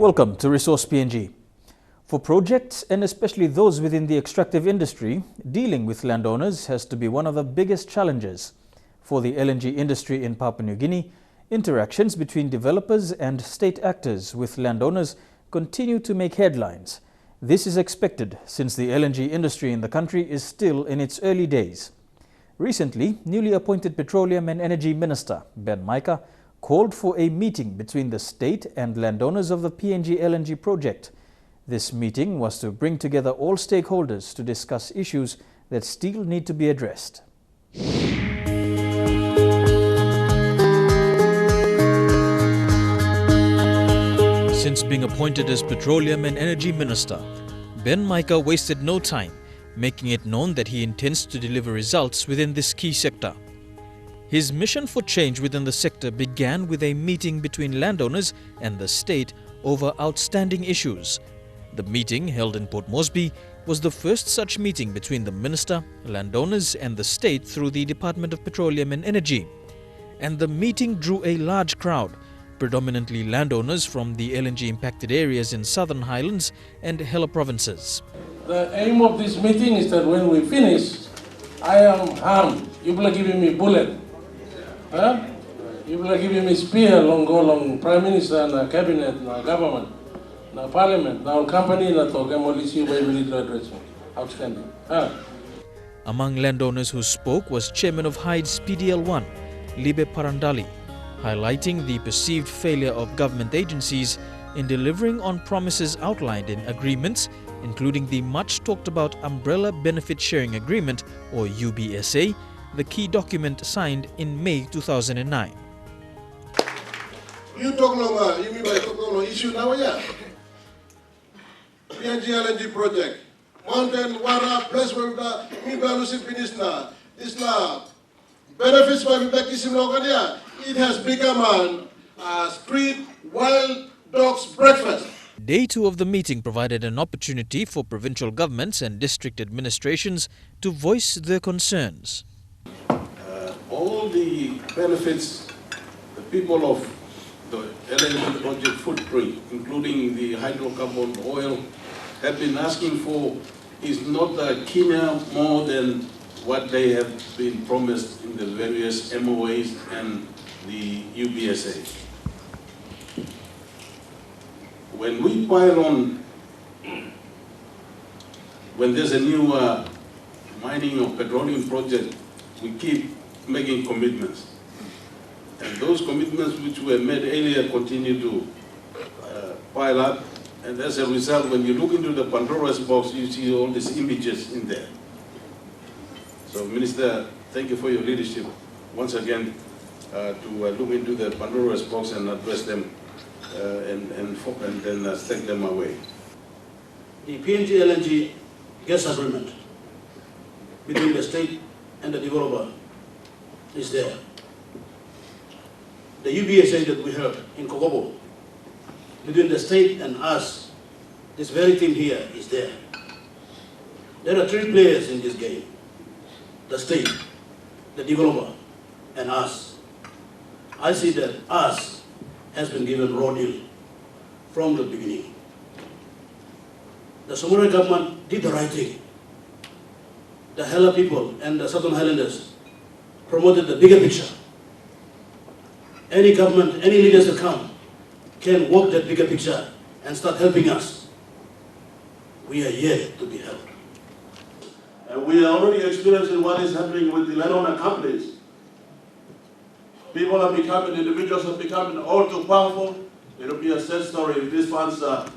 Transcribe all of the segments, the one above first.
Welcome to Resource PNG. For projects, and especially those within the extractive industry, dealing with landowners has to be one of the biggest challenges. For the LNG industry in Papua New Guinea, interactions between developers and state actors with landowners continue to make headlines. This is expected since the LNG industry in the country is still in its early days. Recently, newly appointed Petroleum and Energy Minister Ben Micah called for a meeting between the state and landowners of the PNG LNG Project. This meeting was to bring together all stakeholders to discuss issues that still need to be addressed. Since being appointed as Petroleum and Energy Minister, Ben Micah wasted no time, making it known that he intends to deliver results within this key sector. His mission for change within the sector began with a meeting between landowners and the state over outstanding issues. The meeting, held in Port Moresby, was the first such meeting between the minister, landowners and the state through the Department of Petroleum and Energy. And the meeting drew a large crowd, predominantly landowners from the LNG impacted areas in Southern Highlands and Hela provinces. The aim of this meeting is that when we finish, I am harmed. You will giving me bullet. Huh? You will giving me spear long Prime Minister and Cabinet and government, and Parliament, now company and talk MLC by military address. Outstanding. Huh? Among landowners who spoke was Chairman of Hyde's PDL1, Libe Parandali, highlighting the perceived failure of government agencies in delivering on promises outlined in agreements, including the much talked about Umbrella Benefit Sharing Agreement or UBSA, the key document signed in May 2009. You talk longer, you mean by talk longer issue now, yeah? PNG LNG Project, Mountain, Wara, Place where me by Lucid Minister, Islam, benefits by Bekisim Logania, it has become a street wild dogs breakfast. Day 2 of the meeting provided an opportunity for provincial governments and district administrations to voice their concerns. All the benefits the people of the LNG project footprint, including the hydrocarbon oil, have been asking for is not a keener more than what they have been promised in the various MOAs and the UBSA. When we pile on, when there's a new mining or petroleum project, we keep making commitments. And those commitments which were made earlier continue to pile up. And as a result, when you look into the Pandora's box, you see all these images in there. So, Minister, thank you for your leadership once again to look into the Pandora's box and address them and then take them away. The PNG LNG gas agreement between the state and the developer is there. The UBSA that we heard in Kokobo, between the state and us, this very team here is there. There are 3 players in this game: the state, the developer, and us. I see that us has been given raw deal from the beginning. The Somalia government did the right thing. The Hela people and the Southern Highlanders promoted the bigger picture. Any government, any leaders that come can walk that bigger picture and start helping us. We are here to be helped. And we are already experiencing what is happening with the landowner companies. People are becoming, individuals are becoming all too powerful. It will be a sad story if these funds the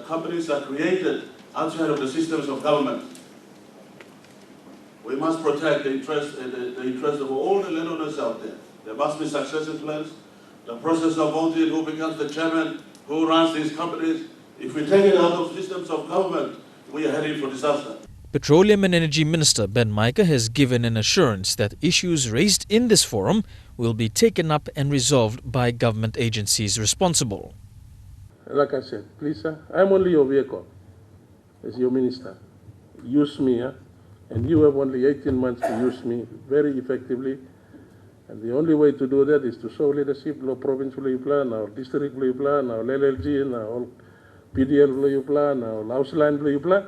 companies are created outside of the systems of government. We must protect the interest of all the landowners out there. There must be succession plans. The process of voting, who becomes the chairman, who runs these companies. If we take it out of systems of government, we are heading for disaster. Petroleum and Energy Minister Ben Micah has given an assurance that issues raised in this forum will be taken up and resolved by government agencies responsible. Like I said, please, sir, I'm only your vehicle as your minister. Use me, and you have only 18 months to use me very effectively And the only way to do that is to show leadership, lo province lo plan, our district lo plan, our LLG, our PDL lo plan, our Laosland lo plan.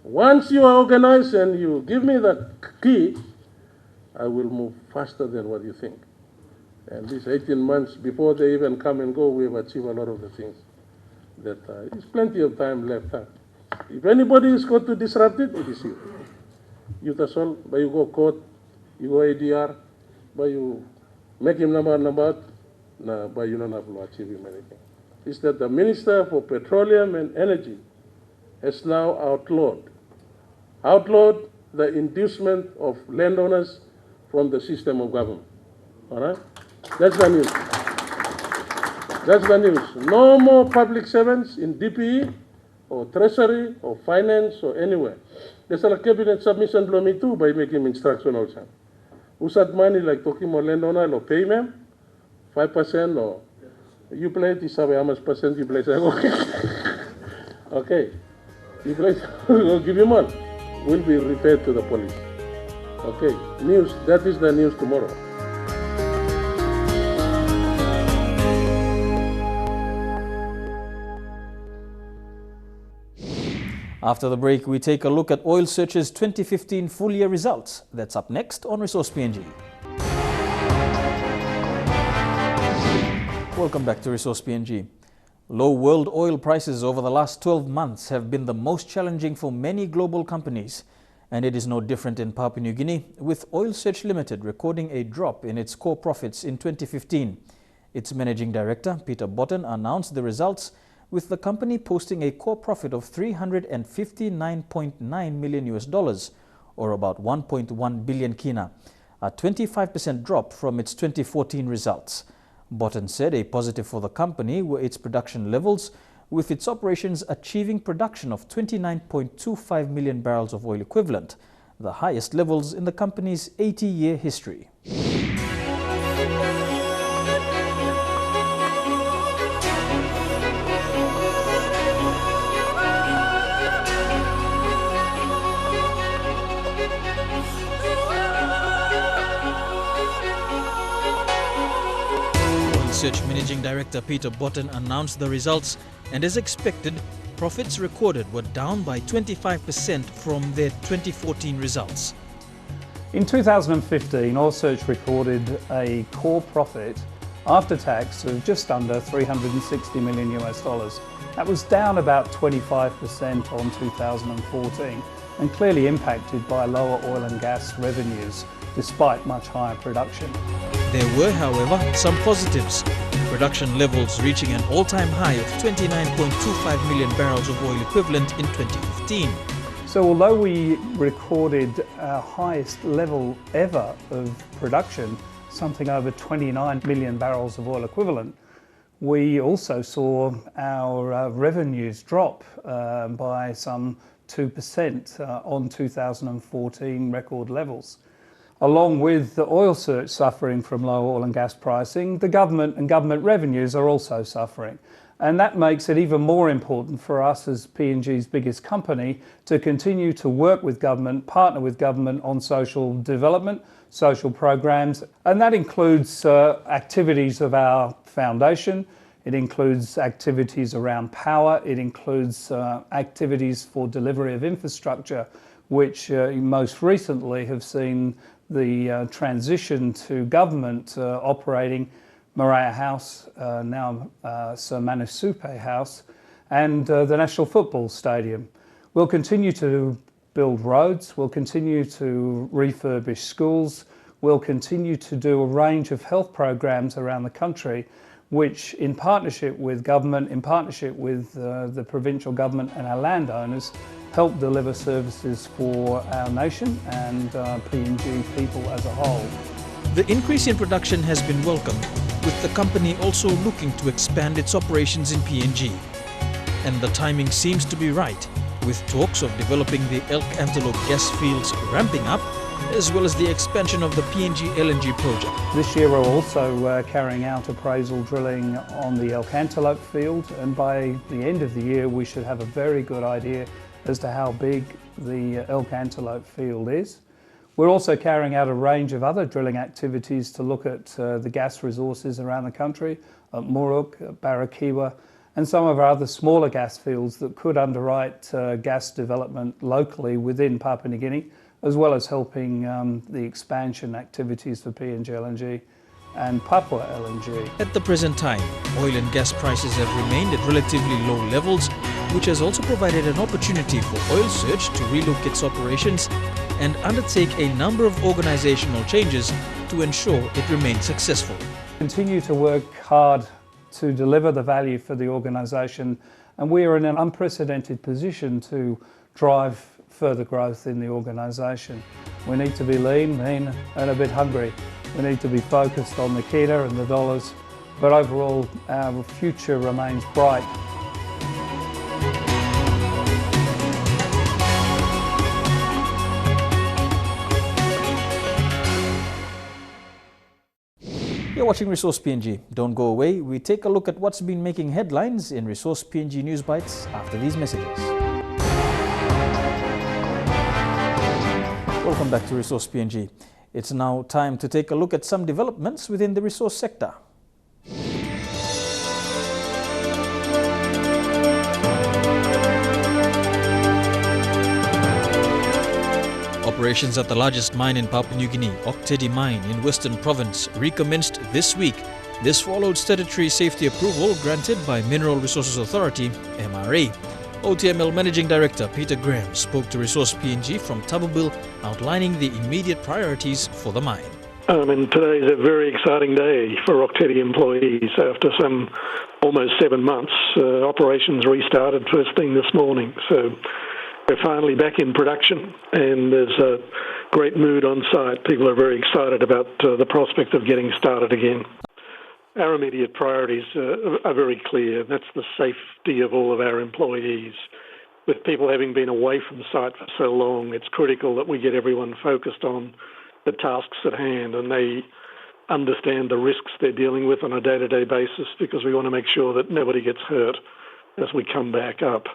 Once you are organized and you give me the key, I will move faster than what you think. And these 18 months, before they even come and go, we have achieved a lot of the things. That there's plenty of time left. If anybody is going to disrupt it, it is you. You tasol, but you go court, you go ADR, but you make him number, but you don't have to achieve him anything. It's that the Minister for Petroleum and Energy has now outlawed the inducement of landowners from the system of government. All right? That's the news. That's the news. No more public servants in DPE or Treasury or Finance or anywhere. There's a cabinet submission below me too by making instruction also. Usat money like talking more landowner or pay them 5% or you play it, you say how much percent you play. Okay. You play, we'll give you more. Will be referred to the police. Okay. News, that is the news tomorrow. After the break, we take a look at Oil Search's 2015 full-year results. That's up next on Resource PNG. Welcome back to Resource PNG. Low world oil prices over the last 12 months have been the most challenging for many global companies. And it is no different in Papua New Guinea, with Oil Search Limited recording a drop in its core profits in 2015. Its managing director, Peter Botten, announced the results, with the company posting a core profit of $359.9 million, or about 1.1 billion kina, a 25% drop from its 2014 results. Botten said a positive for the company were its production levels, with its operations achieving production of 29.25 million barrels of oil equivalent, the highest levels in the company's 80-year history. Research Managing Director Peter Botten announced the results, and as expected, profits recorded were down by 25% from their 2014 results. In 2015, Oil Search recorded a core profit after tax of just under $360 million. That was down about 25% on 2014 and clearly impacted by lower oil and gas revenues despite much higher production. There were, however, some positives. Production levels reaching an all-time high of 29.25 million barrels of oil equivalent in 2015. So although we recorded our highest level ever of production, something over 29 million barrels of oil equivalent, we also saw our revenues drop by some 2% on 2014 record levels. Along with the Oil Search suffering from low oil and gas pricing, the government and government revenues are also suffering. And that makes it even more important for us as PNG's biggest company to continue to work with government, partner with government on social development, social programs. And that includes activities of our foundation. It includes activities around power. It includes activities for delivery of infrastructure, which most recently have seen the transition to government operating Maria House, now Sir Manu Supe House, and the National Football Stadium. We'll continue to build roads, we'll continue to refurbish schools, we'll continue to do a range of health programs around the country, which in partnership with government, in partnership with the provincial government and our landowners, help deliver services for our nation and PNG people as a whole. The increase in production has been welcomed, with the company also looking to expand its operations in PNG. And the timing seems to be right, with talks of developing the Elk Antelope gas fields ramping up, as well as the expansion of the PNG LNG project. This year we're also carrying out appraisal drilling on the Elk Antelope field, and by the end of the year we should have a very good idea as to how big the Elk Antelope field is. We're also carrying out a range of other drilling activities to look at the gas resources around the country, at Muruk, at Barrakiwa, and some of our other smaller gas fields that could underwrite gas development locally within Papua New Guinea, as well as helping the expansion activities for PNG LNG and Papua LNG. At the present time, oil and gas prices have remained at relatively low levels, which has also provided an opportunity for Oil Search to relook its operations and undertake a number of organizational changes to ensure it remains successful. Continue to work hard to deliver the value for the organisation, and we are in an unprecedented position to drive further growth in the organisation. We need to be lean, mean and a bit hungry. We need to be focused on the kina and the dollars, but overall our future remains bright. You're watching Resource PNG. Don't go away. We take a look at what's been making headlines in Resource PNG News Bites after these messages. Welcome back to Resource PNG. It's now time to take a look at some developments within the resource sector. Operations at the largest mine in Papua New Guinea, Oktedi Mine in Western Province, recommenced this week. This followed statutory safety approval granted by Mineral Resources Authority, MRA. OTML Managing Director Peter Graham spoke to Resource PNG from Tabubil, outlining the immediate priorities for the mine. Today is a very exciting day for Oktedi employees. After some almost 7 months, operations restarted first thing this morning. So we're finally back in production, and there's a great mood on site. People are very excited about the prospect of getting started again. Our immediate priorities are very clear. That's the safety of all of our employees. With people having been away from site for so long, it's critical that we get everyone focused on the tasks at hand and they understand the risks they're dealing with on a day-to-day basis, because we want to make sure that nobody gets hurt as we come back up.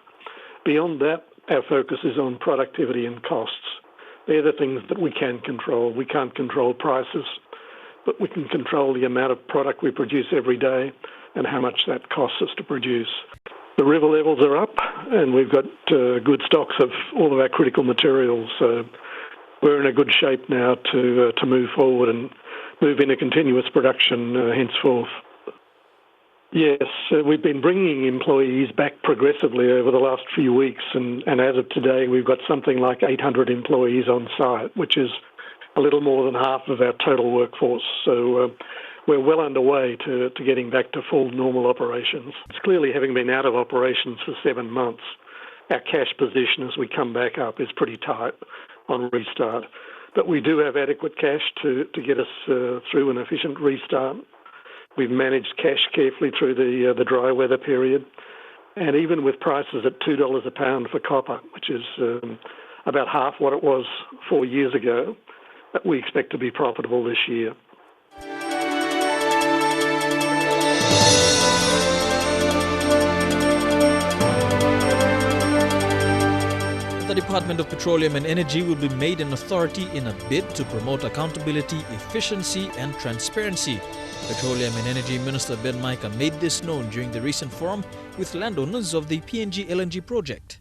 Beyond that, our focus is on productivity and costs. They're the things that we can control. We can't control prices, but we can control the amount of product we produce every day and how much that costs us to produce. The river levels are up, and we've got good stocks of all of our critical materials. So we're in a good shape now to move forward and move into continuous production henceforth. Yes, we've been bringing employees back progressively over the last few weeks, and as of today, we've got something like 800 employees on site, which is a little more than half of our total workforce. So we're well underway to getting back to full normal operations. It's clearly, having been out of operations for 7 months, our cash position as we come back up is pretty tight on restart. But we do have adequate cash to get us through an efficient restart. We've managed cash carefully through the dry weather period. And even with prices at $2 a pound for copper, which is about half what it was 4 years ago, we expect to be profitable this year. The Department of Petroleum and Energy will be made an authority in a bid to promote accountability, efficiency and transparency. Petroleum and Energy Minister Micah made this known during the recent forum with landowners of the PNG LNG Project.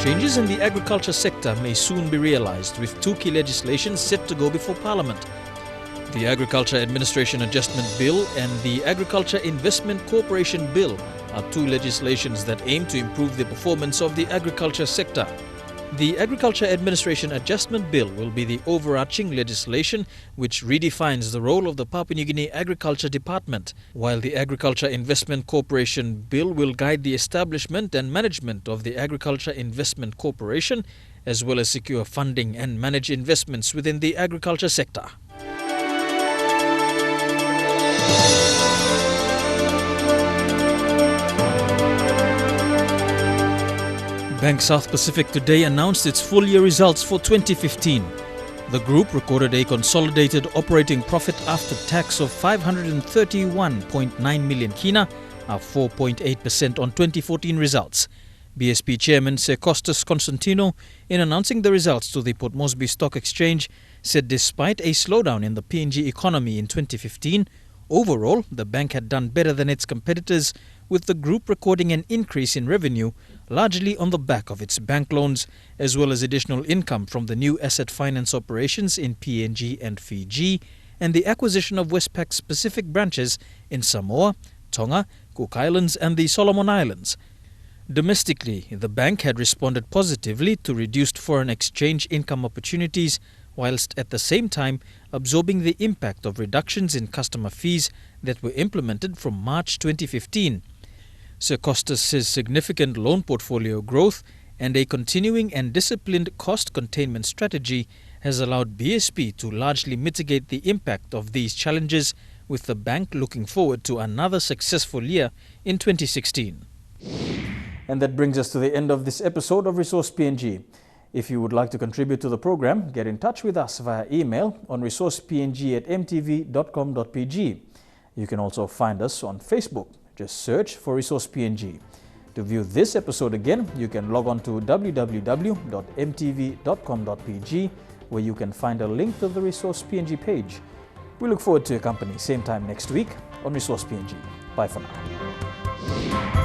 Changes in the agriculture sector may soon be realized, with two key legislations set to go before Parliament. The Agriculture Administration Adjustment Bill and the Agriculture Investment Corporation Bill are two legislations that aim to improve the performance of the agriculture sector. The Agriculture Administration Adjustment Bill will be the overarching legislation which redefines the role of the Papua New Guinea Agriculture Department, while the Agriculture Investment Corporation Bill will guide the establishment and management of the Agriculture Investment Corporation, as well as secure funding and manage investments within the agriculture sector. Bank South Pacific today announced its full-year results for 2015. The group recorded a consolidated operating profit after tax of 531.9 million kina, up 4.8% on 2014 results. BSP Chairman Sir Costas Constantino, in announcing the results to the Port Moresby Stock Exchange, said despite a slowdown in the PNG economy in 2015, overall the bank had done better than its competitors, with the group recording an increase in revenue, largely on the back of its bank loans, as well as additional income from the new asset finance operations in PNG and Fiji, and the acquisition of Westpac's Pacific branches in Samoa, Tonga, Cook Islands and the Solomon Islands. Domestically, the bank had responded positively to reduced foreign exchange income opportunities, whilst at the same time absorbing the impact of reductions in customer fees that were implemented from March 2015. Sir Costas says significant loan portfolio growth and a continuing and disciplined cost containment strategy has allowed BSP to largely mitigate the impact of these challenges, with the bank looking forward to another successful year in 2016. And that brings us to the end of this episode of Resource PNG. If you would like to contribute to the program, get in touch with us via email on resourcepng@mtv.com.pg. You can also find us on Facebook. Just search for Resource PNG. To view this episode again, you can log on to www.mtv.com.pg, where you can find a link to the Resource PNG page. We look forward to your company same time next week on Resource PNG. Bye for now.